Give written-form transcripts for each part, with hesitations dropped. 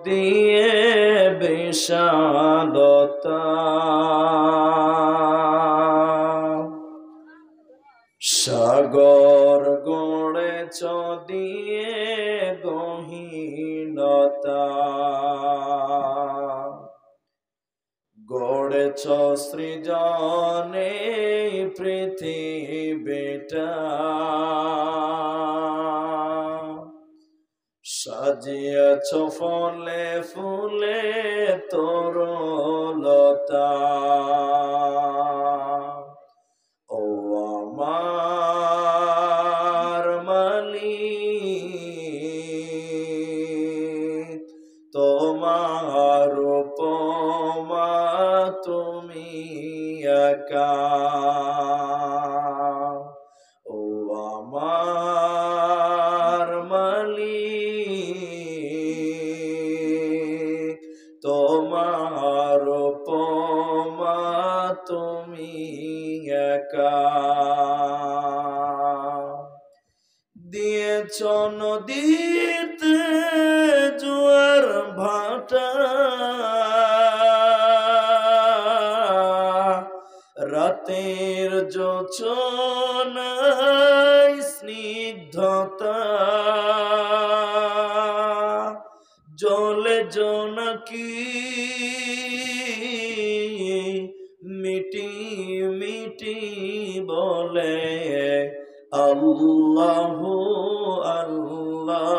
দিয়ে বিশালতা, সাগর গড়েছ দিয়ে গহীনতা, গড়েছ সৃজনে পৃথিবীটা, সাজিয়েছ ফলে ফুলে তরুলতা। ও আমার মালিক, তোমার উপমা তুমি একা। ও আমার মালিক, তোমার উপমা তুমি একা। দিয়েছ নদীতে জোয়ার ভাটা, রাতের জোছনায় স্নিগ্ধতা, জলে জোনাকি মিটি মিটি বলে আল্লাহু আল্লাহ।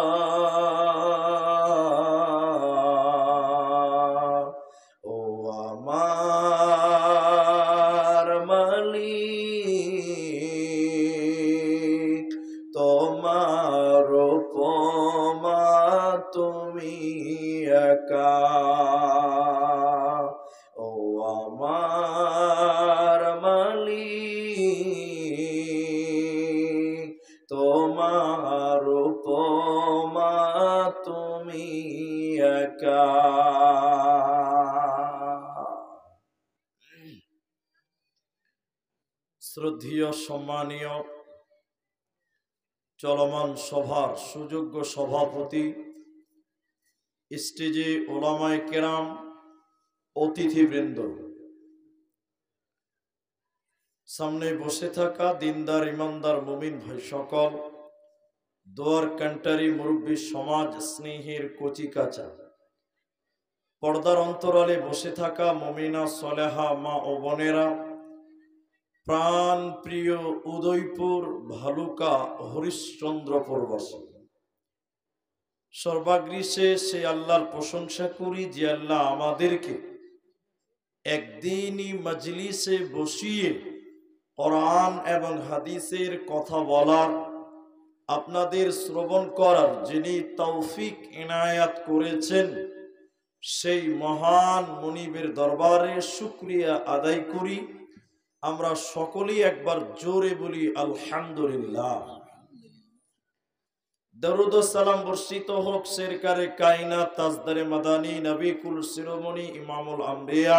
ও আমার মালিক, তোমার উপমা তুমি একা। ও আমার মালিক, তোমার উপমা তুমি একা। শ্রদ্ধেয় সম্মানীয় চলমান সভার সুযোগ্য সভাপতি, স্টেজে ওলামায়ে কেরাম, অতিথিবৃন্দ, সামনে বসে থাকা দিনদার ইমানদার মুমিন ভাই সকল, দোয়ার কান্টারি মুরব্বী সমাজ স্নেহের কচি কাঁচা, পর্দার অন্তরালে বসে থাকা মুমিনা সলেহা মা ও বোনেরা, প্রাণ প্রিয় উদয়পুর ভালুকা হরিশ্চন্দ্রপুরবাসী, সর্বাগ্রিসে সে আল্লাহর প্রশংসা করি যে আল্লাহ আমাদেরকে একদিনই মজলিসে বসিয়ে কোরআন এবং হাদিসের কথা বলার, আপনাদের শ্রবণ করার যিনি তৌফিক ইনায়াত করেছেন, সেই মহান মুনিবের দরবারে শুকরিয়া আদায় করি। আমরা সকলেই একবার জোরে বলি আলহামদুলিল্লাহ। দরুদ ও সালাম বর্ষিত হোক সরকারে কায়নাত তাজদারে মাদানী নবী কুল শিরোমণি ইমামুল আম্বিয়া,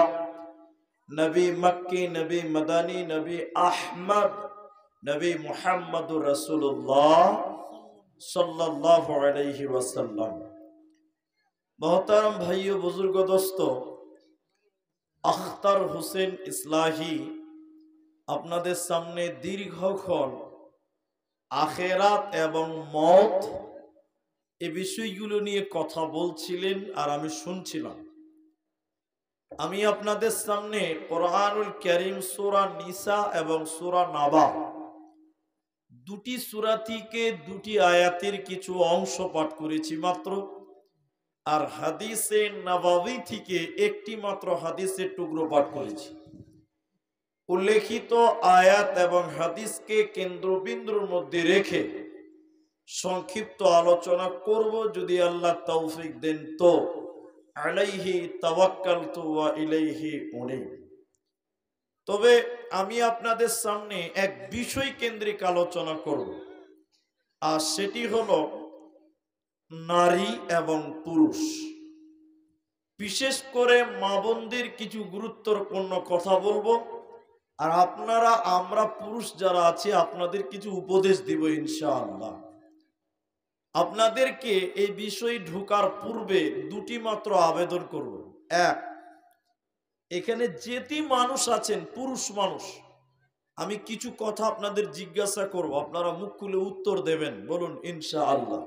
নবী মক্কি, নবী মাদানী, নবী আহমদ, নবী মুহাম্মদুর রাসূলুল্লাহ সাল্লাল্লাহু আলাইহি ওয়াসাল্লাম। মোহতারাম ভাইও বুজুর্গ দোস্ত, আখতার হোসেন ইসলাহি আপনাদের সামনে দীর্ঘক্ষণ আখেরাত এবং মওত এই বিষয়গুলো নিয়ে কথা বলছিলেন আর আমি শুনছিলাম। আমি আপনাদের সামনে কোরআনুল কারীম সূরা নিসা এবং সূরা নাবা দুটি সূরা থেকে দুটি আয়াতের কিছু অংশ পাঠ করেছি মাত্র, আর হাদিসে নববী থেকে একটি মাত্র হাদিসের টুকরো পাঠ করেছি। উল্লেখিত আয়াত এবং হাদিসকে কেন্দ্রবিন্দুর মধ্যে রেখে সংক্ষিপ্ত আলোচনা করব যদি আল্লাহ তৌফিক দেন তো। আলাইহি তাওয়াক্কালতু ওয়া ইলাইহি উনীব। তবে আমি আপনাদের সামনে এক বিষয় কেন্দ্রিক আলোচনা করব, আর সেটি হলো নারী এবং পুরুষ। বিশেষ করে মা বোনদের কিছু গুরুত্বপূর্ণ কথা বলবো, আর আপনারা আমরা পুরুষ যারা আছি আপনাদের কিছু উপদেশ দিব ইনশাআল্লাহ। আপনাদেরকে এই বিষয়ে ঢোকার পূর্বে দুটি মাত্র আবেদন করব। এক, এখানে যেটি মানুষ আছেন পুরুষ মানুষ, আমি কিছু কথা আপনাদের জিজ্ঞাসা করব, আপনারা মুখ খুলে উত্তর দেবেন। বলুন ইনশাআল্লাহ।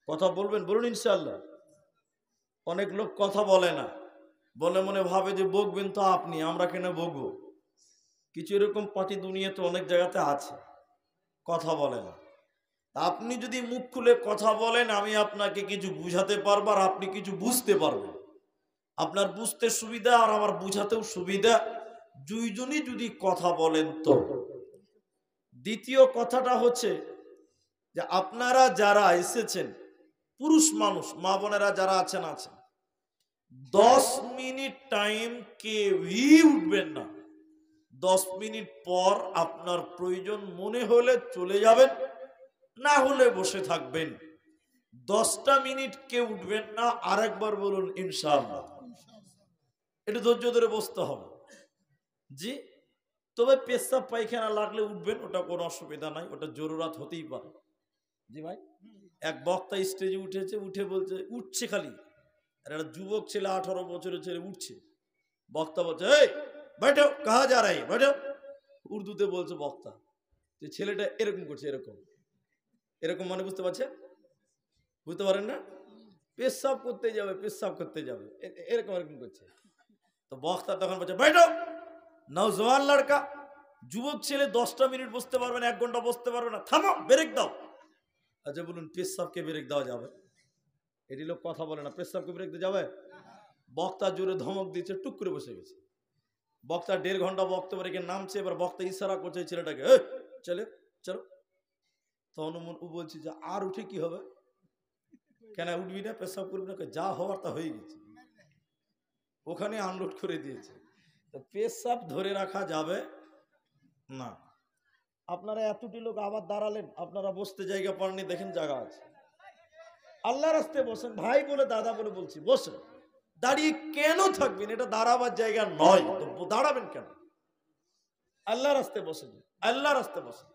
কথা বলবেন, বলুন ইনশাআল্লাহ। অনেক লোক কথা বলে না, বলে মনে ভাবে যে বকবেন তো আপনি, আমরা কেন বকবো। কিছু এরকম পার্টি দুনিয়াতে অনেক জায়গাতে আছে, কথা বলে না। আপনি যদি মুখ খুলে কথা বলেন, আমি আপনাকে কিছু বুঝাতে পারবো আর আপনি কিছু বুঝতে পারবেন। আপনার বুঝতে সুবিধা আর আমার বুঝাতেও সুবিধা, দুইজনই যদি কথা বলেন তো। দ্বিতীয় কথাটা হচ্ছে যে আপনারা যারা এসেছেন পুরুষ মানুষ, মা বোনেরা যারা আছেন 10 মিনিট টাইম কেউই উঠবেন না। 10 মিনিট পর আপনার প্রয়োজন মনে হলে চলে যাবেন, না হলে বসে থাকবেন। 10টা মিনিট কেউ উঠবেন না। আরেকবার বলুন ইনশাআল্লাহ। এটা ধৈর্য ধরে বসতে হবে। জি, তবে পেশাব পায়খানা লাগলে উঠবেন, ওটা কোনো অসুবিধা নাই, ওটা জরুরত হতেই পারে। জি ভাই, এক বক্তা স্টেজে উঠেছে, উঠে বলছে, উঠছে খালি, আর একটা যুবক ছেলে 18 বছরের ছেলে উঠছে। বক্তা বলছে, এই बैठो, कहाँ जा रहे हैं, बैठो। উর্দুতে বলছে বক্তা, যে ছেলেটা এরকম করছে, এরকম এরকম, মানে বুঝতে পারছেন? বুঝতে পারেন না? পেশাব করতে যাবে, পেশাব করতে যাবে, এরকম এরকম করছে। তো বক্তা তখন বলছে, बैठो, নওজওয়ান লড়কা, যুবক ছেলে 10টা মিনিট বসতে পারবে না, 1 ঘন্টা বসতে পারবে না, থামো, ব্রেক দাও। আচ্ছা বলুন, পেশাবকে ব্রেক দেওয়া যাবে? এটি লোক কথা বলে না, পেশাবকে ব্রেক দেওয়া যাবে? বক্তা জোরে ধমক দিচ্ছে, টুক করে বসে গেছে। বক্তা 1.5 ঘন্টা বক্তব্য রেখে নামছে, এবার বক্তা ইশারা করছে ছেলেটাকে, চলে চলো। তখন ও বলছে যে আর উঠে কি হবে, কেন উঠবি না, পেশাব করবি না? যা হওয়ার তা হয়ে গেছে, ওখানে আনলোড করে দিয়েছে। তো পেশাব ধরে রাখা যাবে না। আপনারা এতটি লোক আবার দাঁড়ালেন, আপনারা বসতে জায়গা পাননি, দেখেন জায়গা আছে, আল্লাহ রাস্তে বসেন। ভাই বলে দাদা বলে বলছি, বসেন। দাঁড়িয়ে কেন থাকবেন? এটা দাঁড়াবার জায়গা নয়, তো দাঁড়াবেন কেন? আল্লাহ রাস্তে বসেন, আল্লাহ রাস্তে বসেন।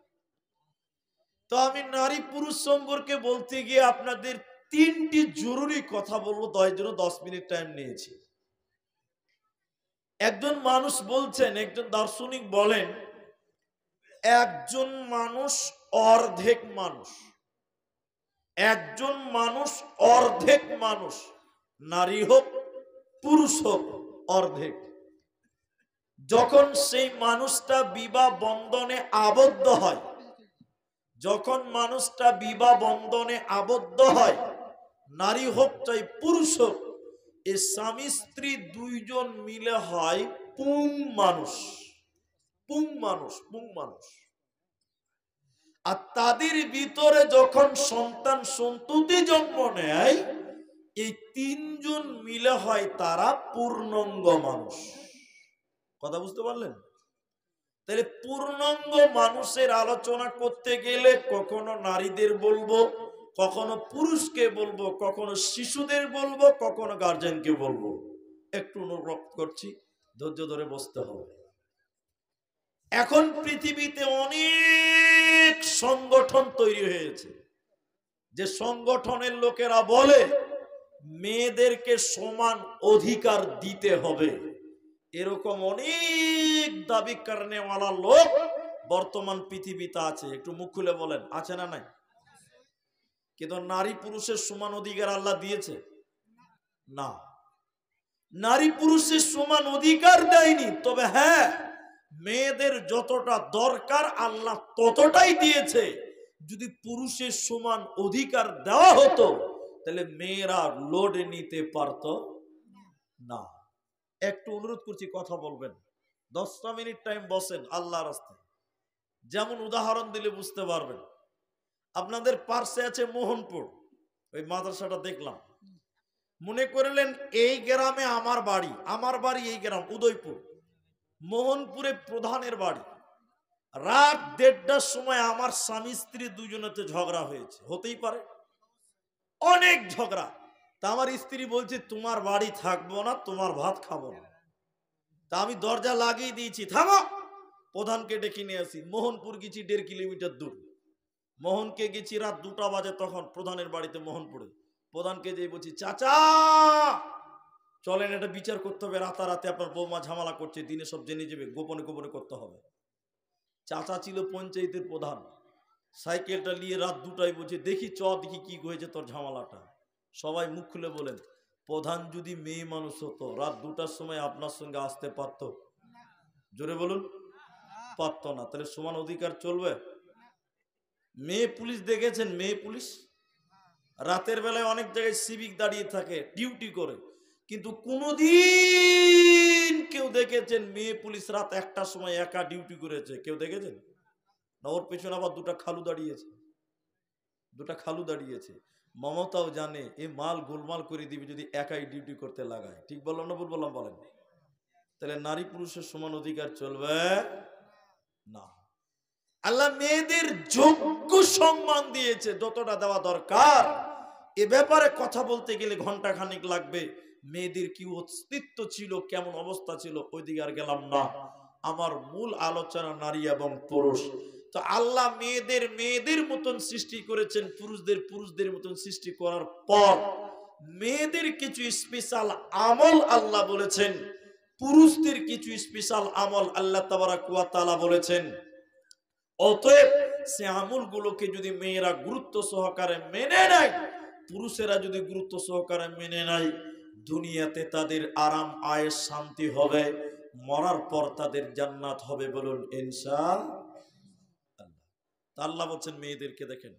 তো আমি নারী পুরুষ সম্পর্কে বলতে গিয়ে আপনাদের 3টি জরুরি কথা বলবো, 10 মিনিট টাইম নিয়েছি। একজন মানুষ বলছেন, একজন দার্শনিক বলেন, একজন মানুষ অর্ধেক মানুষ, একজন মানুষ অর্ধেক মানুষ, নারী হোক পুরুষ হোক অর্ধেক। যখন সেই মানুষটা বিবাহ বন্ধনে আবদ্ধ হয়, যখন মানুষটা বিবাহ বন্ধনে আবদ্ধ হয়, নারী হোক চাই পুরুষ হোক, এই স্বামী স্ত্রী দুইজন মিলে হয় পুং মানুষ, পুং মানুষ, পুং মানুষ। আর তাদের ভিতরে যখন সন্তান সন্ততি জন্ম নেয়, এই 3 জন মিলে হয় তারা পূর্ণাঙ্গ মানুষ। কথা বুঝতে পারলেন? তাহলে পূর্ণাঙ্গ মানুষের আলোচনা করতে গেলে কখনো নারীদের বলবো, কখনো পুরুষকে বলবো, কখনো শিশুদের বলবো, কখনো গার্জেনকে বলবো। একটু অনুরোধ করছি, ধৈর্য ধরে বসতে হবে। এখন পৃথিবীতে অনেক সংগঠন তৈরি হয়েছে, যে সংগঠনের লোকেরা বলে মেয়েদেরকে সমান অধিকার দিতে হবে। এরকম অনেক দাবি করনেওয়ালা লোক বর্তমান পৃথিবীতে আছে। একটু মুখ খুলে বলেন, আছে না নাই? কিন্তু নারী পুরুষের সমান অধিকার আল্লাহ দিয়েছে না, নারী পুরুষের সমান অধিকার দেয়নি। তবে হ্যাঁ, মেয়েদের যতটা দরকার আল্লাহ ততটাই দিয়েছে। যদি পুরুষের সমান অধিকার দেওয়া হতো, তাহলে মেয়েরা লোড নিতে পারত না। একটু অনুরোধ করছি, কথা বলবেন। 10টা মিনিট টাইম বসেন আল্লাহর রাস্তায়। যেমন উদাহরণ দিলে বুঝতে পারবেন। আপনাদের পার্শ্বে আছে মোহনপুর, ওই মাদ্রাসাটা দেখলাম। মনে করলেন এই গ্রামে আমার বাড়ি, আমার বাড়ি এই গ্রাম উদয়পুর, মোহনপুরে প্রধানের বাড়ি। রাত 1:30টার সময় আমার স্বামী স্ত্রী দুজনেতে ঝগড়া হয়েছে, হতেই পারে, অনেক ঝগড়া। তা আমার স্ত্রী বলছে তোমার বাড়ি থাকবো না, তোমার ভাত খাবো না। তা আমি দরজা লাগিয়ে দিয়েছি, থামো, প্রধানকে ডেকে নিয়ে আসি। মোহনপুর গেছি 1.5 কিলোমিটার দূর। মোহনকে গেছি রাত 2টা বাজে, তখন প্রধানের বাড়িতে মোহনপুরে। প্রধানকে যেই বলছি, চাচা চলেন এটা বিচার করতে হবে, রাতারাতি আপনার বৌমা ঝামেলা করছে, দিনে সব জেনে যাবে, গোপনে গোপনে করতে হবে। চাচা ছিল পঞ্চায়েতের প্রধান, সাইকেলটা নিয়ে রাত 2টায় বলছে, দেখি দেখি কি হয়েছে তোর ঝামেলাটা। সবাই মুখ খুলে বলেন, প্রধান যদি মেয়ে মানুষ হতো রাত 2টার সময় আপনার সঙ্গে আসতে পারত? জোরে বলুন, পারত না। তাহলে সমান অধিকার চলবে? মেয়ে পুলিশ দেখেছেন? মেয়ে পুলিশ রাতের বেলায় অনেক জায়গায় সিভিক দাঁড়িয়ে থাকে, ডিউটি করে, কিন্তু কোনদিন কেউ দেখেছেন মেয়ে পুলিশ রাত 1টার সময় একা ডিউটি করেছে? কেউ দেখেছেন না? ওর পেছনে আবার 2টা খালু দাঁড়িয়েছে, 2টা খালু দাঁড়িয়েছে। মমতাও জানে এ মাল গোলমাল করে দিবে যদি একাই ডিউটি করতে লাগায়। ঠিক বললাম না ভুল বললাম বলেন? তাহলে নারী পুরুষের সমান অধিকার চলবে না। আল্লাহ মেয়েদের যোগ্য সম্মান দিয়েছে, যতটা দেওয়া দরকার। এ ব্যাপারে কথা বলতে গেলে ঘন্টা খানিক লাগবে। মেয়েদের কি অস্তিত্ব ছিল, কেমন অবস্থা ছিল, ওইদিকে আর গেলাম না। আমার মূল আলোচনা নারী এবং পুরুষ। তো আল্লাহ মেয়েদের মেয়েদের মতন সৃষ্টি করেছেন, পুরুষদের পুরুষদের মতন সৃষ্টি করার পর মেয়েদের কিছু স্পেশাল আমল আল্লাহ বলেছেন, পুরুষদের কিছু স্পেশাল আমল আল্লাহ তাবারাক ওয়া তাআলা বলেছেন। অতএব সে আমলগুলোকে যদি মেয়েরা গুরুত্ব সহকারে মেনে নেয়, পুরুষেরা যদি গুরুত্ব সহকারে মেনে নেয়, দুনিয়াতে তাদের আরাম আয়েশ শান্তি হবে, মরার পর তাদের জান্নাত হবে। বলুন ইনশাআল্লাহ। আল্লাহ বলছেন মেয়েদেরকে দেখেন,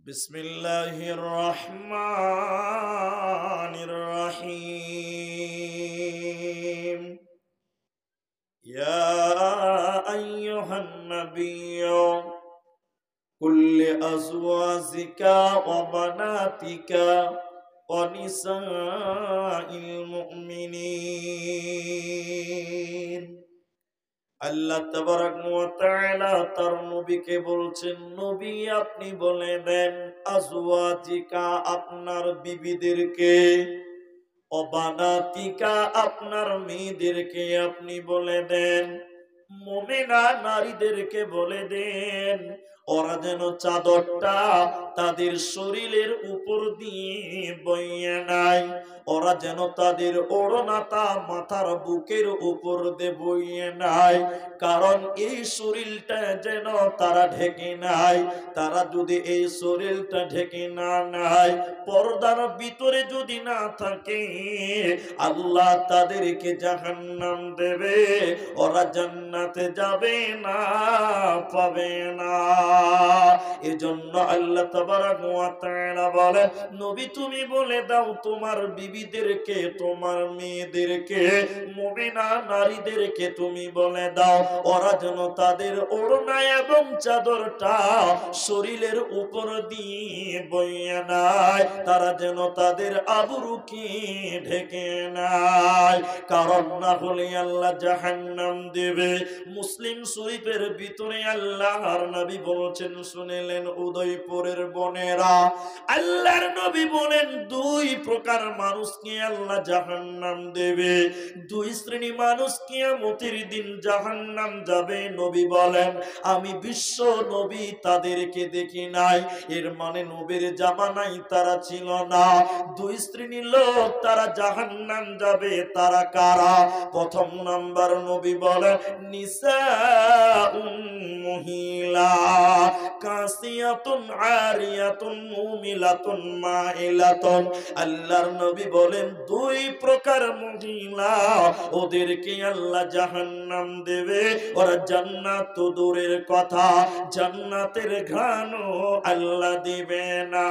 বিসমিল্লাহির রহমানির রহিম। ইয়া আইয়ুহান নাবিয়্যু কুল্লি আজওয়াজিকা ওয়া বানাতিকা ওয়া নিসাইল মুমিনিন। আল্লাহ তাবারাক ওয়া তাআলা তার নবীকে বলছেন, নবী আপনি বলে দেন, আজওয়াজিকা আপনার বিবিদেরকে, ও বানাতিকা আপনার মেয়েদেরকে আপনি বলে দেন, মুমিনা নারীদেরকে বলে দেন, ওরা যেন চাদরটা তাদের শরীরের উপর দিয়ে বইয়ে নাই, ওরা যেন তাদের ওড়নাটা মাথার বুকের উপর দিয়ে বইয়ে নাই। কারণ এই শরীরটা যেন তারা ঢেকে নাই। তারা যদি এই শরীরটা ঢেকে না নাই, পর্দার ভিতরে যদি না থাকে, আল্লাহ তাদেরকে জাহান্নাম দেবে, ওরা জান্নাতে যাবে না, পাবে না। এজন্য আল্লাহ তাবারাক ওয়া তাআলা বলে, নবী তুমি বলে দাও তোমার বিবিদেরকে, তোমার মেয়েদেরকে, মুমিনা নারীদেরকে তুমি বলে দাও, ওরা যেন তাদের ওড়না এবং চাদরটা শরীরের উপর দিয়ে বইয়ে নাই, তারা যেন তাদের আবরুকে ঢেকে নাই। কারণ না হলে আল্লাহ জাহান্নাম দেবে। মুসলিম শরীফের ভিতরে আল্লাহর নবী বলছেন, শুনেলেন উদয়পুরের বোনেরা, আল্লাহর নবী বলেন 2 প্রকার মানুষকে আল্লাহ জাহান্নাম দেবে। 2 শ্রেণী মানুষ কিয়ামতের দিন জাহান্নাম যাবে। নবী বলেন, আমি বিশ্ব নবী তাদেরকে দেখি নাই, এর মানে নবীর জামানায় তারা ছিল না। 2 শ্রেণী লোক তারা জাহান্নাম যাবে। তারা কারা? প্রথম নাম্বার নবী বলেন, নিসাউন মহিলা, কাসিয়াতুন আরিয়াতুন মুমিলাতুন মাইলাতুন। আল্লাহর নবী বলেন 2 প্রকার মহিলা, ওদেরকে আল্লাহ জাহান্নাম দেবে। ওরা জান্নাত তো দূরের কথা, জান্নাতের ঘ্রাণও আল্লাহ দিবে না,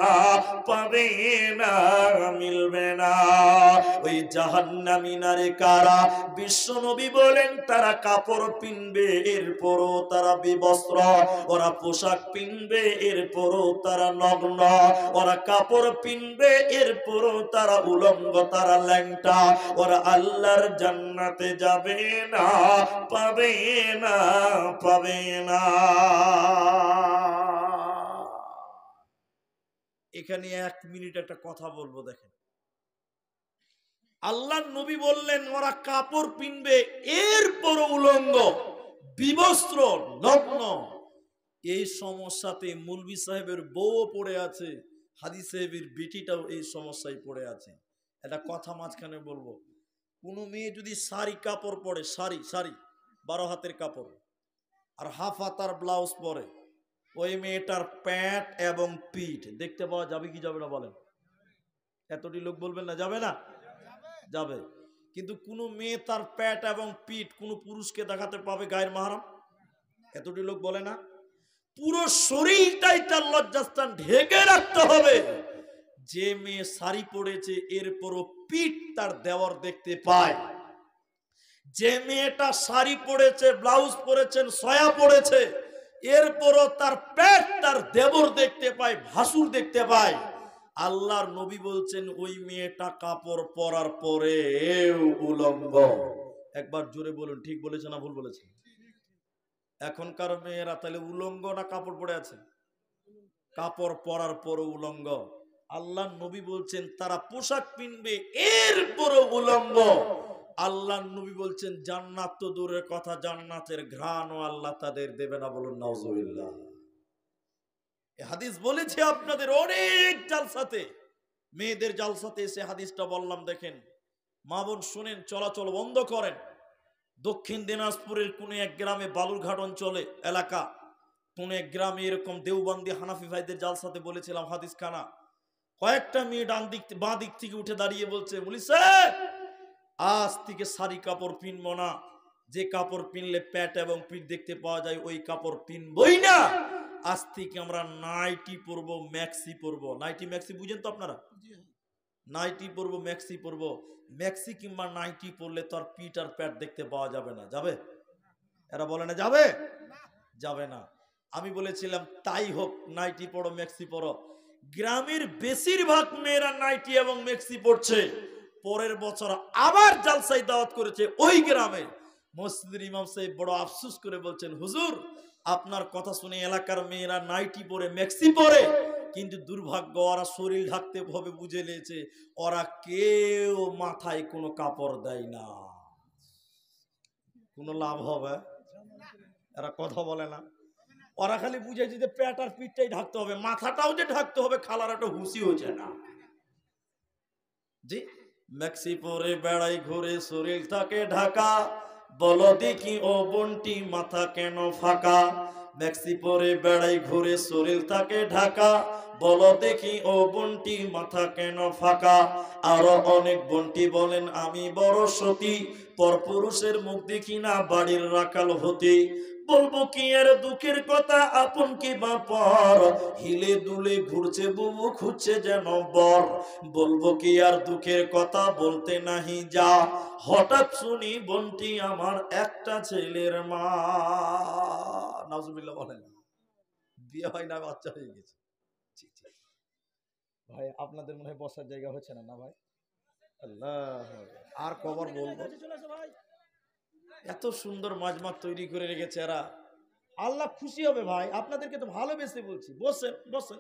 পাবে না, মিলবে না। ওই জাহান্নামী নারী কারা? বিশ্ব নবী বলেন, তারা কাপড় পিনবে, এরপরও তারা বিবস্ত্র। ওরা পোশাক পিনবে, এরপরও তারা নগ্ন। ওরা কাপড় পিনবে, এরপরও তারা উলঙ্গ, তারা ল্যাংটা। ওরা আল্লাহর জান্নাতে যাবে না, পাবে না, পাবে না। এখানে 1 মিনিট একটা কথা বলবো, দেখেন। আল্লাহর নবী বললেন ওরা কাপড় পিনবে, এরপর উলঙ্গ, বিবস্ত্র, নগ্ন। এই সমস্যাতে মৌলভী সাহেবের বউও পড়ে আছে, হাজি সাহেবের বেটিটাও এই সমস্যায় পড়ে আছে। একটা কথা মাঝখানে বলবো, কোনো মেয়ে যদি শাড়ি কাপড় পরে, শাড়ি 12 হাতের কাপড় আর হাফ হাতার ব্লাউজ পরে, ওই মেয়েটার প্যান্ট এবং পিঠ দেখতে পাওয়া যাবে কি যাবে না বলেন? এতটি লোক বলবেন না যাবে না? যাবে। কিন্তু কোন মেয়ে তার প্যান্ট এবং পিঠ কোন পুরুষকে দেখাতে পাবে গায়ের মাহরাম? এতটি লোক বলে না? পুরো শরীরটাই তার লজ্জাস্থান ঢেকে রাখতে হবে। যে মেয়ে শাড়ি পরেছে এরপরও পিঠ তার দেওয়ার দেখতে পায়, যে মেয়েটা শাড়ি পরেছে, ব্লাউজ পরেছেন, সয়া পরেছে, এরপরও তার পেট তার দেবর দেখতে পায়, ভাসুর দেখতে পায়, আল্লাহর নবী বলছেন ওই মেয়েটা কাপড় পরার পরে উলঙ্গ। একবার জোরে বলুন, ঠিক বলেছে না ভুল বলেছে? এখনকার মেয়েরা তাহলে উলঙ্গ না কাপড় পরে আছে? কাপড় পরার পরে উলঙ্গ। আল্লাহর নবী বলছেন তারা পোশাক পিনবে এরপরও উলঙ্গ। আল্লাহর নবী বলছেন জান্নাত তো দূরের কথা, জান্নাতের ঘ্রাণও আল্লাহ তাদের দেবে না। বলুন নাউজুবিল্লাহ। এই হাদিস বলেছে আপনাদের অনেক জালসাতে, মেয়েদের জালসাতে এসে হাদিসটা বললাম। দেখেন মা বোন শুনেন, চলাচল বন্ধ করেন। দক্ষিণ দিনাজপুরের কোন এক গ্রামে, বালুরঘাট অঞ্চলে এলাকা, কোন এক গ্রামে এরকম দেওবন্দি হানাফি ভাইদের জালসাতে বলেছিলাম হাদিস খানা। কয়েকটা মেয়ে ডান দিক বাঁ দিক থেকে উঠে দাঁড়িয়ে বলছে, বলিছে আজ থেকে শাড়ি কাপড় পিনবো না, যে কাপড় পিনলে প্যাট এবং পিঠ দেখতে পাওয়া যায় ওই কাপড় পিনবই না, আজ থেকে আমরা নাইটি পরবো, ম্যাক্সি পরবো। নাইটি ম্যাক্সি বুঝেন তো আপনারা? নাইটি পরবো, ম্যাক্সি পরবো। ম্যাক্সি কিংবা নাইটি পরলে তো আর পিঠ আর প্যাট দেখতে পাওয়া যাবে না। যাবে? এরা বলে না যাবে? যাবে না। আমি বলেছিলাম তাই হোক, নাইটি পরো, ম্যাক্সি পরো। গ্রামের বেশিরভাগ মেয়েরা নাইটি এবং ম্যাক্সি পরছে। পরের বছর আবার জালসাই দাওয়াত করেছে ওই গ্রামে। মসজিদের ইমাম সাহেব বড় আফসোস করে বলছেন, হুজুর আপনার কথা শুনে এলাকার মেয়েরা নাইটি পরে, ম্যাক্সি পরে, কিন্তু দুর্ভাগ্য ওরা শরীর ঢাকতে হবে বুঝে নিয়েছে, ওরা কেউ মাথায় কোনো কাপড় দেয় না। কোনো লাভ হবে? এরা কথা বলে না। ওরা খালি বুঝেছে যে পেট আর পিঠটাই ঢাকতে হবে, মাথাটাও যে ঢাকতে হবে খালার একটা হুঁশি হচ্ছে না। জি, ম্যাক্সি পরে বেড়াই ঘুরে শরীর থাকে ঢাকা, বলো দেখি ও বন্টি মাথা কেন ফাঁকা। ম্যাক্সি পরে বেড়াই ঘুরে শরীর থাকে ঢাকা, বলো দেখি ও বন্টি মাথা কেন ফাঁকা। আরো অনেক বন্টি বলেন আমি বড় সতী, পরপুরুষের মুখ দেখি না বাড়ির রাখাল হতে। বলবো কি আর দুঃখের কথা, আপন কি বাপর, হিলে দুলে ঘুরছে বুবু খুঁজছে যেন বর। বলবো কি আর দুঃখের কথা, বলতে নাহি যা, হঠাৎ শুনি বন্টি আমার একটা ছেলের মা। নাউজুবিল্লাহ বলেন। বিয়ে হয় না, বাচ্চা হয়ে গেছে। ভাই আপনাদের মনে হয় বসার জায়গা হচ্ছে না, না ভাই? আল্লাহ, আর কবার বলবো? এত সুন্দর মাজমাত তৈরি করে রেখেছে এরা, আল্লাহ খুশি হবে ভাই। আপনাদেরকে তো ভালোবেসে বলছি, বসেন বসেন।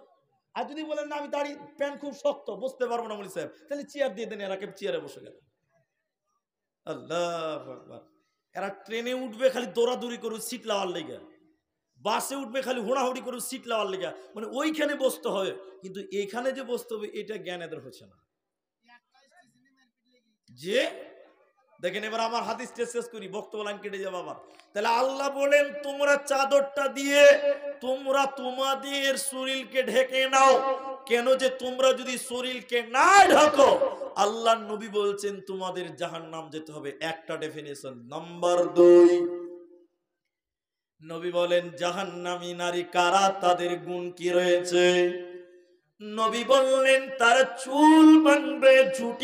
আর যদি বলেন না আমি দাঁড়িয়ে, প্যান্ট খুব শক্ত, বসতে পারবো না মলি সাহেব, তাহলে চেয়ার দিয়ে দেন, এরাকে চেয়ারে বসে গেল। আল্লাহু আকবার। এরা ট্রেনে উঠবে খালি দৌড়াদৌড়ি করবে সিট লাওয়ার লেগে, বাসে উঠবে খালি হোড়াহুড়ি করবে সিট লাওয়ার লেগে, মানে ওইখানে বসতে হবে, কিন্তু এইখানে যে বসতে হবে এটা জ্ঞান এদের হচ্ছে না। যে দেখেন, এবার আমার হাদিসটা শেষ করি, বক্তব্য লাইন কেটে যাবে আবার। তাহলে আল্লাহ বলেন তোমরা চাদরটা দিয়ে তোমরা তোমাদের শরীরকে ঢেকে নাও। কেন? যে তোমরা যদি শরীরকে না ঢাকো, আল্লাহ নবী বলছেন তোমাদের জাহান্নাম যেতে হবে। একটা ডেফিনেশন। নাম্বার 2, নবী বলেন জাহান্নামী নারী কারা, তাদের গুণ কি রয়েছে? নবী বললেন তারা চুল বাঁধবে, ঝুটি